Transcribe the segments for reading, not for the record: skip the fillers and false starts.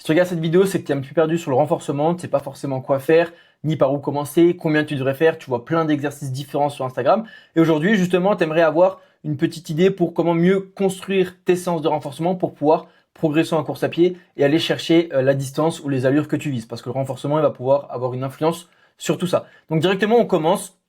Si tu regardes cette vidéo, c'est que tu es un petit peu perdu sur le renforcement, tu sais pas forcément quoi faire, ni par où commencer, combien tu devrais faire, tu vois plein d'exercices différents sur Instagram. Et aujourd'hui, justement, tu aimerais avoir une petite idée pour comment mieux construire tes séances de renforcement pour pouvoir progresser en course à pied et aller chercher la distance ou les allures que tu vises. Parce que le renforcement, il va pouvoir avoir une influence sur tout ça. Donc directement, on commence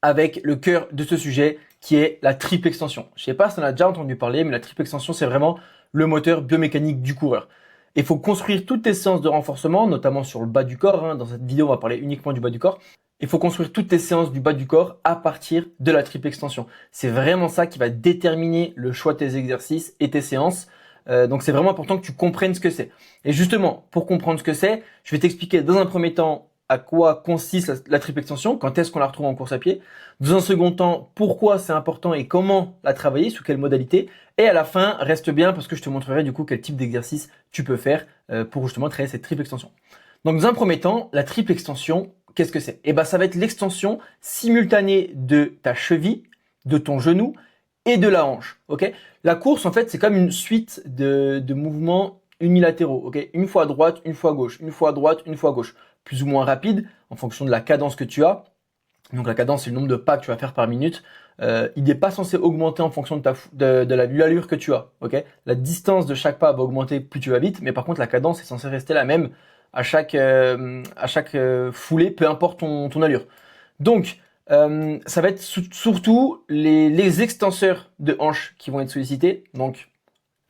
avec le cœur de ce sujet qui est la triple extension. Je sais pas si on a déjà entendu parler, mais la triple extension, c'est vraiment le moteur biomécanique du coureur. Il faut construire toutes tes séances de renforcement, notamment sur le bas du corps. Dans cette vidéo, on va parler uniquement du bas du corps. Il faut construire toutes tes séances du bas du corps à partir de la triple extension. C'est vraiment ça qui va déterminer le choix de tes exercices et tes séances. Donc c'est vraiment important que tu comprennes ce que c'est. Et justement, pour comprendre ce que c'est, je vais t'expliquer dans un premier temps à quoi consiste la triple extension, quand est-ce qu'on la retrouve en course à pied. Dans un second temps, pourquoi c'est important et comment la travailler, sous quelle modalité. Et à la fin, reste bien parce que je te montrerai du coup quel type d'exercice tu peux faire pour justement travailler cette triple extension. Donc dans un premier temps, la triple extension, qu'est-ce que c'est? Eh ben, ça va être l'extension simultanée de ta cheville, de ton genou et de la hanche. Ok? La course, en fait, c'est comme une suite de mouvements unilatéraux. Ok? Une fois à droite, une fois à gauche, une fois à droite, une fois à gauche. Plus ou moins rapide en fonction de la cadence que tu as. Donc la cadence, c'est le nombre de pas que tu vas faire par minute. Il n'est pas censé augmenter en fonction de l'allure que tu as. Ok? La distance de chaque pas va augmenter plus tu vas vite, mais par contre la cadence est censée rester la même à chaque foulée, peu importe ton allure. Donc ça va être surtout les extenseurs de hanche qui vont être sollicités. Donc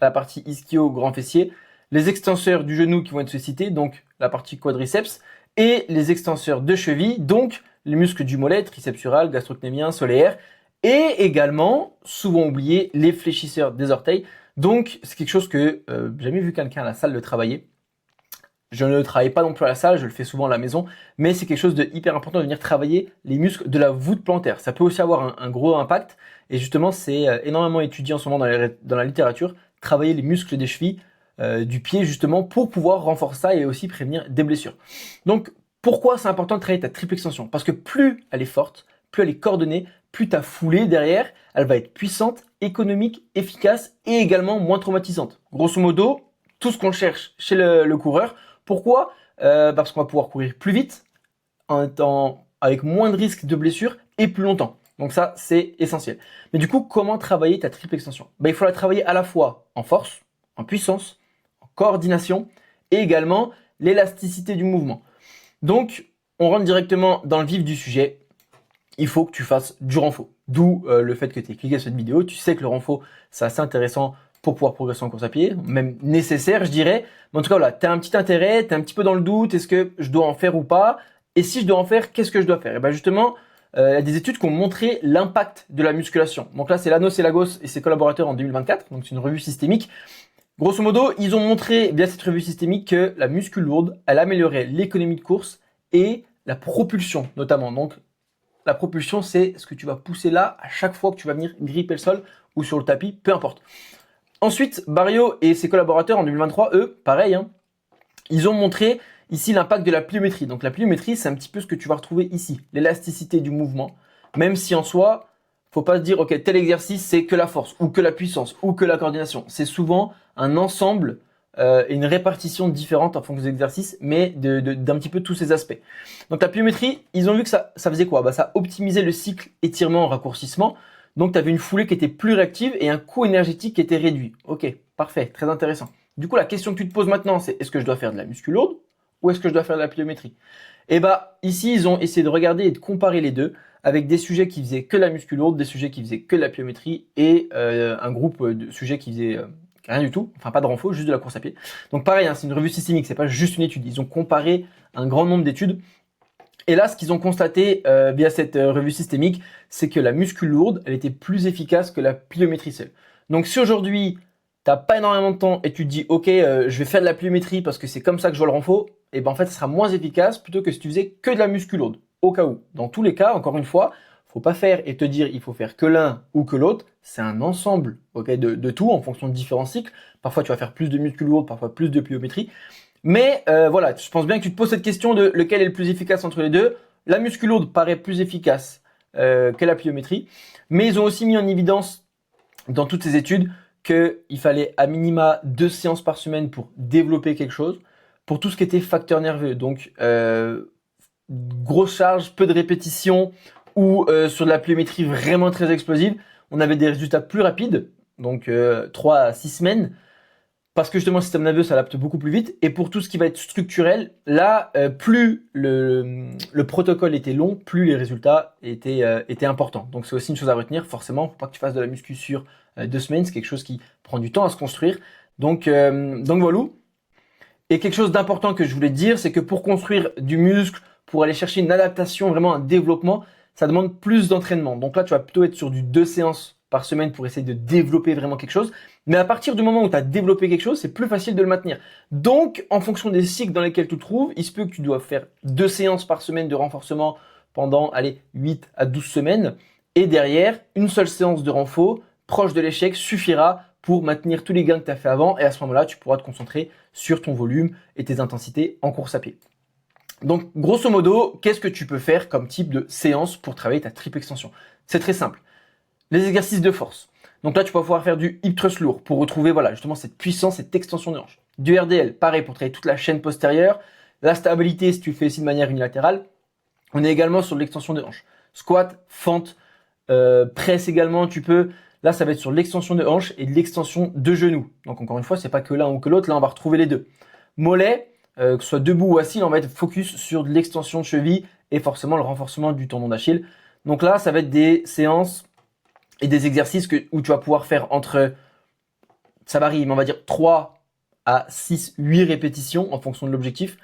la partie ischio, grand fessier, les extenseurs du genou qui vont être sollicités, donc la partie quadriceps, et les extenseurs de cheville, donc les muscles du mollet, triceps sural, gastrocnémien, solaire, et également, souvent oublié, les fléchisseurs des orteils. Donc c'est quelque chose que j'ai jamais vu quelqu'un à la salle le travailler. Je ne travaille pas non plus à la salle, je le fais souvent à la maison, mais c'est quelque chose de hyper important de venir travailler les muscles de la voûte plantaire. Ça peut aussi avoir un gros impact, et justement c'est énormément étudié en ce moment dans la littérature, travailler les muscles des chevilles, du pied justement pour pouvoir renforcer ça et aussi prévenir des blessures. Donc pourquoi c'est important de travailler ta triple extension? Parce que plus elle est forte, plus elle est coordonnée, plus ta foulée derrière, elle va être puissante, économique, efficace et également moins traumatisante. Grosso modo, tout ce qu'on cherche chez le coureur. Pourquoi? Parce qu'on va pouvoir courir plus vite, en étant avec moins de risques de blessure et plus longtemps. Donc ça, c'est essentiel. Mais du coup, comment travailler ta triple extension? Il faut la travailler à la fois en force, en puissance, en coordination et également l'élasticité du mouvement. Donc, on rentre directement dans le vif du sujet. Il faut que tu fasses du renfo. D'où le fait que tu aies cliqué sur cette vidéo. Tu sais que le renfo, c'est assez intéressant pour pouvoir progresser en course à pied, même nécessaire, je dirais. Mais en tout cas, voilà, tu as un petit intérêt, tu es un petit peu dans le doute, est-ce que je dois en faire ou pas? Et si je dois en faire, qu'est-ce que je dois faire? Et bien justement, il y a des études qui ont montré l'impact de la musculation. Donc là, c'est Lanos et Lagos et ses collaborateurs en 2024, donc c'est une revue systémique. Grosso modo, ils ont montré via cette revue systémique que la muscu lourde, elle améliorait l'économie de course et la propulsion notamment. Donc la propulsion, c'est ce que tu vas pousser là à chaque fois que tu vas venir gripper le sol ou sur le tapis, peu importe. Ensuite, Barrio et ses collaborateurs en 2023, eux, pareil, ils ont montré ici l'impact de la pliométrie. Donc la pliométrie, c'est un petit peu ce que tu vas retrouver ici, l'élasticité du mouvement, même si en soi, faut pas se dire, ok, tel exercice, c'est que la force, ou que la puissance, ou que la coordination. C'est souvent un ensemble et une répartition différente en fonction des exercices, mais d'un petit peu tous ces aspects. Donc la pliométrie, ils ont vu que ça faisait quoi? Ça optimisait le cycle étirement-raccourcissement. Donc tu avais une foulée qui était plus réactive et un coût énergétique qui était réduit. Ok, parfait, très intéressant. Du coup, la question que tu te poses maintenant, c'est est-ce que je dois faire de la muscu lourde ou est-ce que je dois faire de la pliométrie? Et ici, ils ont essayé de regarder et de comparer les deux avec des sujets qui faisaient que la muscu lourde, des sujets qui faisaient que de la pliométrie et un groupe de sujets qui faisaient rien du tout, enfin pas de renfo, juste de la course à pied. Donc pareil, c'est une revue systémique, c'est pas juste une étude. Ils ont comparé un grand nombre d'études. Et là, ce qu'ils ont constaté via cette revue systémique, c'est que la muscu lourde, elle était plus efficace que la pliométrie seule. Donc si aujourd'hui, t'as pas énormément de temps et tu te dis, ok, je vais faire de la pliométrie parce que c'est comme ça que je vois le renfo, et en fait, ça sera moins efficace plutôt que si tu faisais que de la muscu lourde, au cas où. Dans tous les cas, encore une fois, faut pas faire et te dire il faut faire que l'un ou que l'autre. C'est un ensemble, ok, de tout en fonction de différents cycles. Parfois, tu vas faire plus de muscu lourde, parfois plus de pliométrie. Mais voilà, je pense bien que tu te poses cette question de lequel est le plus efficace entre les deux. La muscu lourde paraît plus efficace que la pliométrie, mais ils ont aussi mis en évidence dans toutes ces études qu'il fallait à minima 2 séances par semaine pour développer quelque chose. pour tout ce qui était facteur nerveux. Donc, grosse charge, peu de répétitions ou sur de la pliométrie vraiment très explosive, on avait des résultats plus rapides, donc 3 à 6 semaines, parce que justement le système nerveux s'adapte beaucoup plus vite. Et pour tout ce qui va être structurel, là, plus le protocole était long, plus les résultats étaient importants. Donc c'est aussi une chose à retenir, forcément, faut pas que tu fasses de la muscu sur 2 semaines, c'est quelque chose qui prend du temps à se construire. Donc voilà. Et quelque chose d'important que je voulais te dire, c'est que pour construire du muscle, pour aller chercher une adaptation, vraiment un développement, ça demande plus d'entraînement. Donc là, tu vas plutôt être sur du 2 séances par semaine pour essayer de développer vraiment quelque chose. Mais à partir du moment où tu as développé quelque chose, c'est plus facile de le maintenir. Donc, en fonction des cycles dans lesquels tu te trouves, il se peut que tu dois faire 2 séances par semaine de renforcement pendant, 8 à 12 semaines. Et derrière, une seule séance de renfort proche de l'échec suffira pour maintenir tous les gains que tu as fait avant. Et à ce moment-là, tu pourras te concentrer sur ton volume et tes intensités en course à pied. Donc, grosso modo, qu'est-ce que tu peux faire comme type de séance pour travailler ta triple extension? C'est très simple. Les exercices de force. Donc là, tu vas pouvoir faire du hip thrust lourd pour retrouver, voilà, justement cette puissance, cette extension de hanche. Du RDL, pareil, pour travailler toute la chaîne postérieure. La stabilité, si tu le fais aussi de manière unilatérale. On est également sur l'extension de hanche. Squat, fente, presse également, tu peux. Là, ça va être sur l'extension de hanche et de l'extension de genou. Donc encore une fois, c'est pas que l'un ou que l'autre. Là, on va retrouver les deux. Mollet, que ce soit debout ou assis, on va être focus sur de l'extension de cheville et forcément le renforcement du tendon d'Achille. Donc là, ça va être des séances et des exercices où tu vas pouvoir faire entre, ça varie, mais on va dire 3 à 6, 8 répétitions en fonction de l'objectif.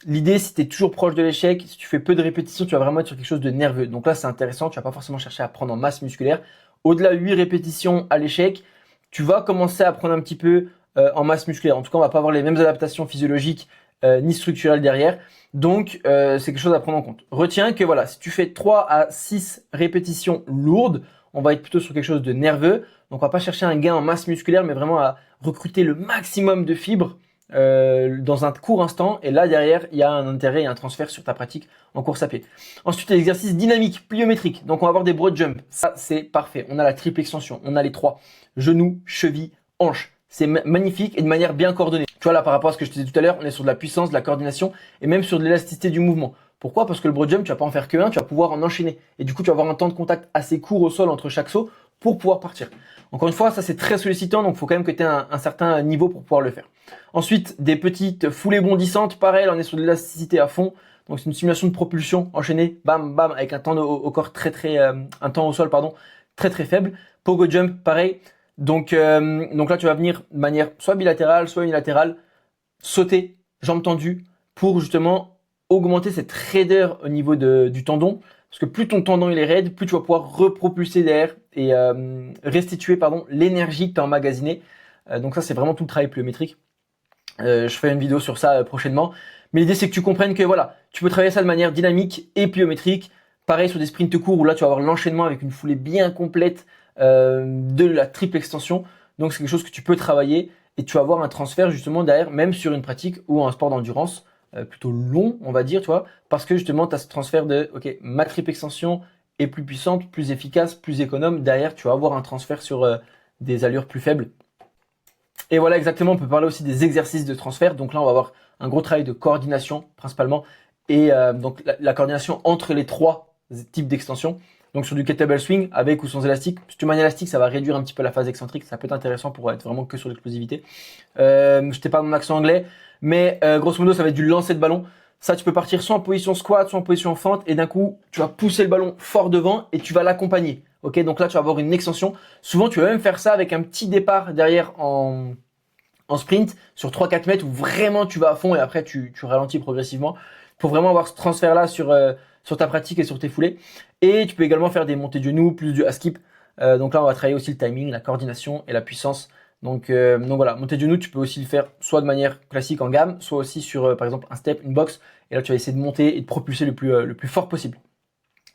L'idée, si tu es toujours proche de l'échec, si tu fais peu de répétitions, tu vas vraiment être sur quelque chose de nerveux. Donc là, c'est intéressant, tu vas pas forcément chercher à prendre en masse musculaire. Au-delà de 8 répétitions à l'échec, tu vas commencer à prendre un petit peu en masse musculaire. En tout cas, on va pas avoir les mêmes adaptations physiologiques ni structurelles derrière. Donc, c'est quelque chose à prendre en compte. Retiens que voilà, si tu fais 3 à 6 répétitions lourdes, on va être plutôt sur quelque chose de nerveux. Donc, on va pas chercher un gain en masse musculaire, mais vraiment à recruter le maximum de fibres dans un court instant. Et là, derrière, il y a un intérêt et un transfert sur ta pratique en course à pied. Ensuite, l'exercice dynamique, pliométrique. Donc, on va avoir des broad jumps. Ça, c'est parfait. On a la triple extension. On a les 3. Genoux, cheville, hanche. C'est magnifique et de manière bien coordonnée. Tu vois, là, par rapport à ce que je te disais tout à l'heure, on est sur de la puissance, de la coordination et même sur de l'élasticité du mouvement. Pourquoi? Parce que le broad jump, tu vas pas en faire que un, tu vas pouvoir en enchaîner. Et du coup, tu vas avoir un temps de contact assez court au sol entre chaque saut pour pouvoir partir. Encore une fois, ça, c'est très sollicitant, donc il faut quand même que tu aies un certain niveau pour pouvoir le faire. Ensuite, des petites foulées bondissantes. Pareil, là, on est sur de l'élasticité à fond. Donc, c'est une simulation de propulsion enchaînée, bam, bam, avec un temps au corps un temps au sol, pardon, très, très faible. Pogo jump, pareil. Donc là, tu vas venir de manière soit bilatérale, soit unilatérale, sauter, jambes tendues, pour justement augmenter cette raideur au niveau du tendon. Parce que plus ton tendon il est raide, plus tu vas pouvoir repropulser derrière et restituer l'énergie que tu as emmagasinée. Donc ça, c'est vraiment tout le travail pliométrique. Je ferai une vidéo sur ça prochainement. Mais l'idée, c'est que tu comprennes que voilà, tu peux travailler ça de manière dynamique et pliométrique. Pareil sur des sprints courts où là, tu vas avoir l'enchaînement avec une foulée bien complète de la triple extension. Donc c'est quelque chose que tu peux travailler et tu vas avoir un transfert justement derrière, même sur une pratique ou un sport d'endurance plutôt long, on va dire, tu vois, parce que justement tu as ce transfert de ok, ma triple extension est plus puissante, plus efficace, plus économe. Derrière, tu vas avoir un transfert sur des allures plus faibles. Et voilà, exactement, on peut parler aussi des exercices de transfert. Donc là, on va avoir un gros travail de coordination principalement et donc la coordination entre les 3 types d'extensions. Donc sur du kettlebell swing, avec ou sans élastique. Si tu mets un élastique, ça va réduire un petit peu la phase excentrique. Ça peut être intéressant pour être vraiment que sur l'explosivité. Je t'ai pas mon accent anglais, mais grosso modo, ça va être du lancer de ballon. Ça, tu peux partir soit en position squat, soit en position fente, et d'un coup, tu vas pousser le ballon fort devant et tu vas l'accompagner. Ok, donc là, tu vas avoir une extension. Souvent, tu vas même faire ça avec un petit départ derrière en sprint sur 3-4 mètres où vraiment tu vas à fond et après tu ralentis progressivement pour vraiment avoir ce transfert-là sur ta pratique et sur tes foulées. Et tu peux également faire des montées de genoux, plus du skip. Donc là, on va travailler aussi le timing, la coordination et la puissance. Donc voilà, montée de genoux, tu peux aussi le faire soit de manière classique en gamme, soit aussi sur par exemple un step, une box. Et là, tu vas essayer de monter et de propulser le plus fort possible.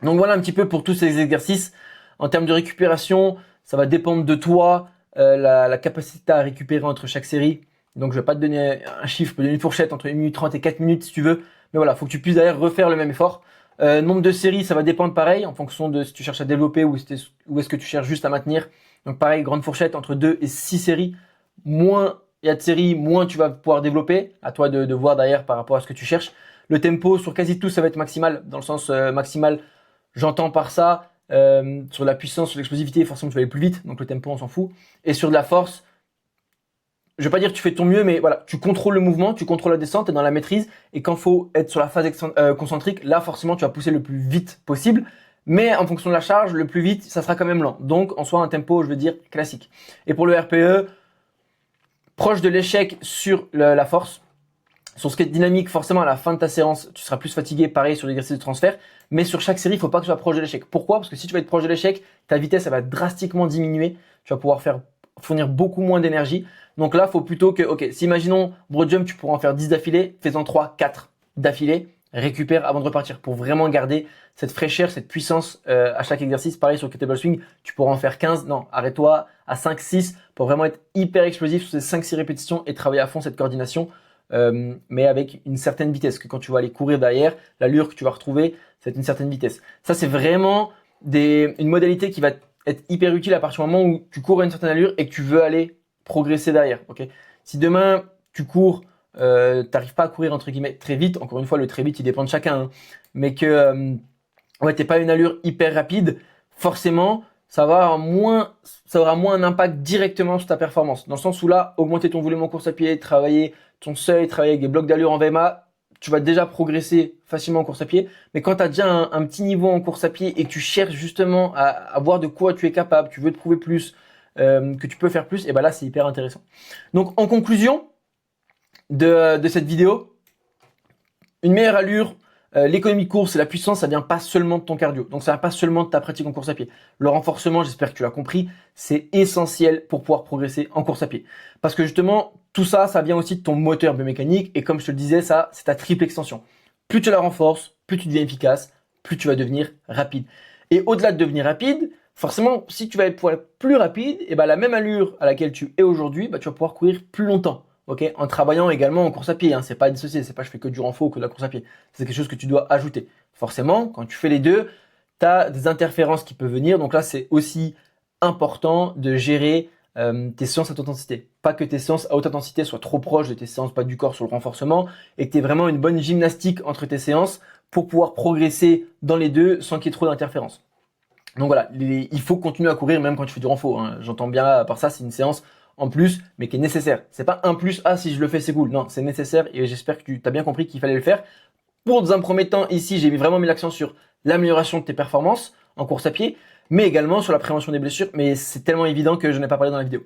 Donc voilà un petit peu pour tous ces exercices. En termes de récupération, ça va dépendre de toi, la capacité à récupérer entre chaque série. Donc je vais pas te donner un chiffre, je peux donner une fourchette entre 1 minute 30 et 4 minutes si tu veux. Mais voilà, faut que tu puisses d'ailleurs refaire le même effort. Nombre de séries, ça va dépendre pareil, en fonction de si tu cherches à développer ou est-ce que tu cherches juste à maintenir. Donc pareil, grande fourchette entre 2 et 6 séries. Moins il y a de séries, moins tu vas pouvoir développer. À toi de voir derrière par rapport à ce que tu cherches. Le tempo sur quasi tout, ça va être maximal. Dans le sens maximal, j'entends par ça, sur la puissance, sur l'explosivité, forcément tu vas aller plus vite. Donc le tempo, on s'en fout. Et sur de la force, je vais pas dire que tu fais ton mieux, mais voilà, tu contrôles le mouvement, tu contrôles la descente, tu es dans la maîtrise. Et quand il faut être sur la phase concentrique, là forcément tu vas pousser le plus vite possible. Mais en fonction de la charge, le plus vite, ça sera quand même lent. Donc en soi, un tempo, je veux dire, classique. Et pour le RPE, proche de l'échec sur la force. Sur ce qui est dynamique, forcément, à la fin de ta séance, tu seras plus fatigué, pareil sur l'exercice de transfert. Mais sur chaque série, il ne faut pas que tu sois proche de l'échec. Pourquoi? Parce que si tu vas être proche de l'échec, ta vitesse, elle va drastiquement diminuer. Tu vas pouvoir fournir beaucoup moins d'énergie. Donc là, il faut plutôt que, ok, si imaginons, broad jump, tu pourras en faire 10 d'affilée, fais-en 3, 4 d'affilée, récupère avant de repartir pour vraiment garder cette fraîcheur, cette puissance à chaque exercice. Pareil sur le kettlebell swing, tu pourras en faire 15. Non, arrête-toi à 5, 6 pour vraiment être hyper explosif sur ces 5-6 répétitions et travailler à fond cette coordination. Mais avec une certaine vitesse, que quand tu vas aller courir derrière, l'allure que tu vas retrouver, c'est une certaine vitesse. Ça, c'est vraiment une modalité qui va être hyper utile à partir du moment où tu cours à une certaine allure et que tu veux aller progresser derrière. Okay, si demain, tu cours, tu n'arrives pas à courir entre guillemets très vite, encore une fois, le très vite, il dépend de chacun, hein, mais que ouais, tu n'es pas une allure hyper rapide, forcément, ça aura moins un impact directement sur ta performance. Dans le sens où là, augmenter ton volume en course à pied, travailler ton seuil, travailler avec des blocs d'allure en VMA, tu vas déjà progresser facilement en course à pied. Mais quand tu as déjà un petit niveau en course à pied et que tu cherches justement à voir de quoi tu es capable, tu veux te prouver plus, que tu peux faire plus, et ben là, c'est hyper intéressant. Donc, en conclusion de cette vidéo, une meilleure allure, l'économie de course et la puissance, ça vient pas seulement de ton cardio. Donc, ça vient pas seulement de ta pratique en course à pied. Le renforcement, j'espère que tu l'as compris, c'est essentiel pour pouvoir progresser en course à pied. Parce que justement, tout ça, ça vient aussi de ton moteur biomécanique. Et comme je te le disais, ça, c'est ta triple extension. Plus tu la renforces, plus tu deviens efficace, plus tu vas devenir rapide. Et au-delà de devenir rapide, forcément, si tu vas être plus rapide, et ben la même allure à laquelle tu es aujourd'hui, tu vas pouvoir courir plus longtemps. Okay, en travaillant également en course à pied, hein, c'est pas dissocié, c'est pas je fais que du renfort ou que de la course à pied. C'est quelque chose que tu dois ajouter. Forcément, quand tu fais les deux, tu as des interférences qui peuvent venir. Donc là, c'est aussi important de gérer tes séances à haute intensité. Pas que tes séances à haute intensité soient trop proches de tes séances bas du corps sur le renforcement et que tu aies vraiment une bonne gymnastique entre tes séances pour pouvoir progresser dans les deux sans qu'il y ait trop d'interférences. Donc voilà, il faut continuer à courir même quand tu fais du renfort. Hein. J'entends bien à part ça, c'est une séance en plus, mais qui est nécessaire. C'est pas un plus, ah si je le fais c'est cool. Non, c'est nécessaire et j'espère que tu as bien compris qu'il fallait le faire. Dans un premier temps, ici, j'ai vraiment mis l'accent sur l'amélioration de tes performances en course à pied, mais également sur la prévention des blessures, mais c'est tellement évident que je n'ai pas parlé dans la vidéo.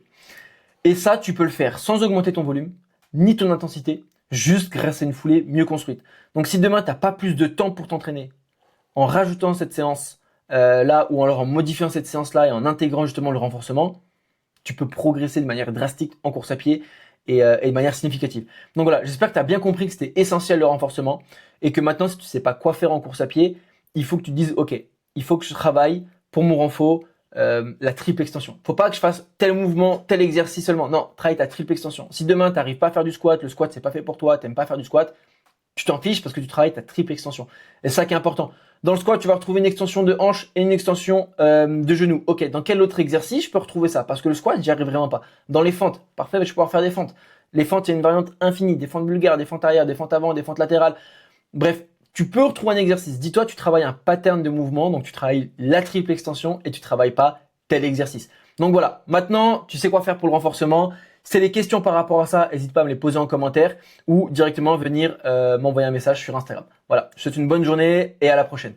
Et ça, tu peux le faire sans augmenter ton volume, ni ton intensité, juste grâce à une foulée mieux construite. Donc si demain, tu n'as pas plus de temps pour t'entraîner, en rajoutant cette séance là, ou alors en modifiant cette séance-là et en intégrant justement le renforcement, tu peux progresser de manière drastique en course à pied et de manière significative. Donc voilà, j'espère que tu as bien compris que c'était essentiel le renforcement et que maintenant, si tu ne sais pas quoi faire en course à pied, il faut que tu te dises, ok, il faut que je travaille pour mon renfort la triple extension. Faut pas que je fasse tel mouvement, tel exercice seulement. Non, travaille ta triple extension. Si demain, tu n'arrives pas à faire du squat, le squat, c'est pas fait pour toi, tu n'aimes pas faire du squat, tu t'en fiches parce que tu travailles ta triple extension. Et c'est ça qui est important. Dans le squat, tu vas retrouver une extension de hanche et une extension de genou. Ok, dans quel autre exercice je peux retrouver ça? Parce que le squat, j'y arrive vraiment pas. Dans les fentes, parfait, je vais pouvoir faire des fentes. Les fentes, il y a une variante infinie, des fentes bulgares, des fentes arrière, des fentes avant, des fentes latérales. Bref, tu peux retrouver un exercice. Dis-toi, tu travailles un pattern de mouvement, donc tu travailles la triple extension et tu travailles pas tel exercice. Donc voilà, maintenant, tu sais quoi faire pour le renforcement. Si tu as des questions par rapport à ça, n'hésite pas à me les poser en commentaire ou directement venir m'envoyer un message sur Instagram. Voilà, je te souhaite une bonne journée et à la prochaine.